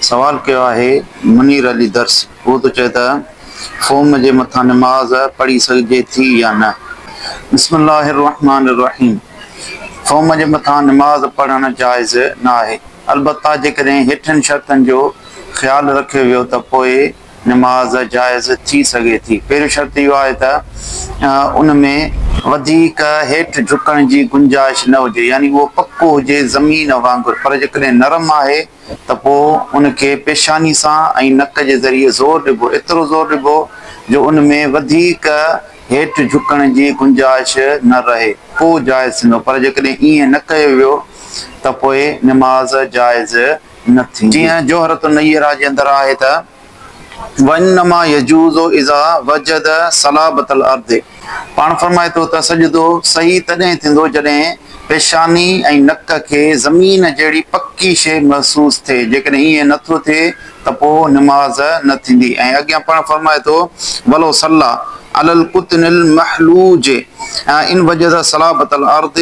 सवाल कयो आहे मुनीर अली दर्स। वो तो चए त फ़ोम जे मथा नमाज पढ़ी सघिजे थी या न। बिस्मिल्लाहिर्रहमानिर्रहीम। फ़ोम जे मथा नमाज पढ़णु जाइज़ न आहे, अलबत्ता जेकॾहिं हेठिन शर्तनि जो ख़्यालु रखियो वियो त पोइ नमाज जाइज़ थी सघे थी। पहिरियों शर्त इहो आहे त उन में वधीक हेठि झुकण जी गुंजाइश न हुजे, यानी उहो पको हुजे ज़मीन वांगुरु। पर जेकॾहिं नरम आहे त पोइ उनखे पेशानी सां ऐं नक जे ज़रिए ज़ोर ॾिबो, एतिरो ज़ोर ॾिबो जो उन में वधीक हेठि झुकण जी गुंजाइश न रहे, पोइ जाइज़ थींदो। पर जेकॾहिं ईअं न कयो वियो त पोइ नमाज जाइज़ न थींदी। जीअं जोहरत नैयरा जे अंदरि आहे त वन्नमा यजूज़ो इज़ा वजद सलाबतल अर्द। पाण फरमाए थो त सजदो सही तॾहिं थींदो जॾहिं पेशानी ऐं नक खे ज़मीन जहिड़ी पकी शइ महसूस थिए। जेकॾहिं ईअं नथो थिए त पोइ नमाज न थींदी। ऐं अॻियां पाण फरमाए थो वलो सल्ला अलल कुतनिल महलूज इन वजद सलाबतल अर्द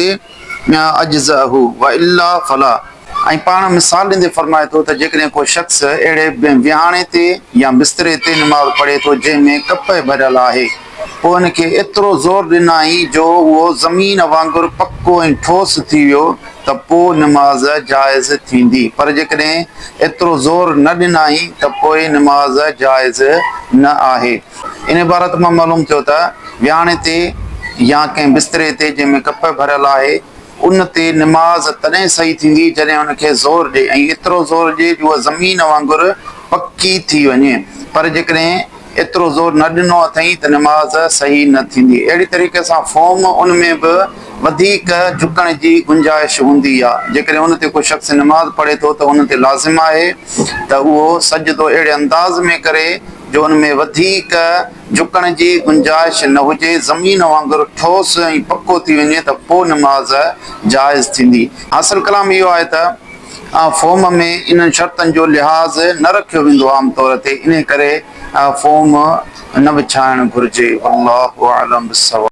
अजज़हु व इल्ला फला। ऐं पाण मिसाल ॾींदे फरमाए थो त जेकॾहिं को शख़्स अहिड़े विहाणे ते या बिस्तरे ते नमाज़ पढ़े थो जंहिंमें कप भरियल आहे, पोइ हुनखे एतिरो ज़ोर ॾिनई जो उहो ज़मीन वांगुरु पको ऐं ठोस थी वियो त पोइ नमाज़ जाइज़ थींदी। पर जेकॾहिं एतिरो ज़ोर न ॾिनई त पोइ नमाज़ जाइज़ न आहे। इन बाबति मां मालूम थियो त विहाणे ते या कंहिं बिस्तरे ते जंहिंमें कप भरियल आहे उन ते नमाज तॾहिं सही थींदी जॾहिं हुनखे ज़ोर ॾिए ऐं एतिरो ज़ोर ॾिए जो उहा ज़मीन वांगुरु पकी थी वञे। पर जेकॾहिं एतिरो ज़ोर न ॾिनो अथई त नमाज सही न थींदी। अहिड़ी तरीक़े सां फ़ोम उन में बि वधीक झुकण जी गुंजाइश हूंदी आहे। जेकॾहिं उन ते को शख़्स नमाज़ पढ़े थो त उन ते लाज़िम आहे त उहो सजदो अहिड़े अंदाज़ में करे जो उन में वधीक झुकण जी गुंजाइश न हुजे, ज़मीन वांगुरु ठोस ऐं पको थी वञे त पोइ नमाज़ जाइज़ थींदी। हासिल कलाम इहो आहे त फ़ोम में इन्हनि शर्तनि जो लिहाज़ न रखियो वेंदो आम तौर ते, इन करे फ़ोम न विछाइणु घुरिजे। अल्लाहु अअलम बिस्सवाब।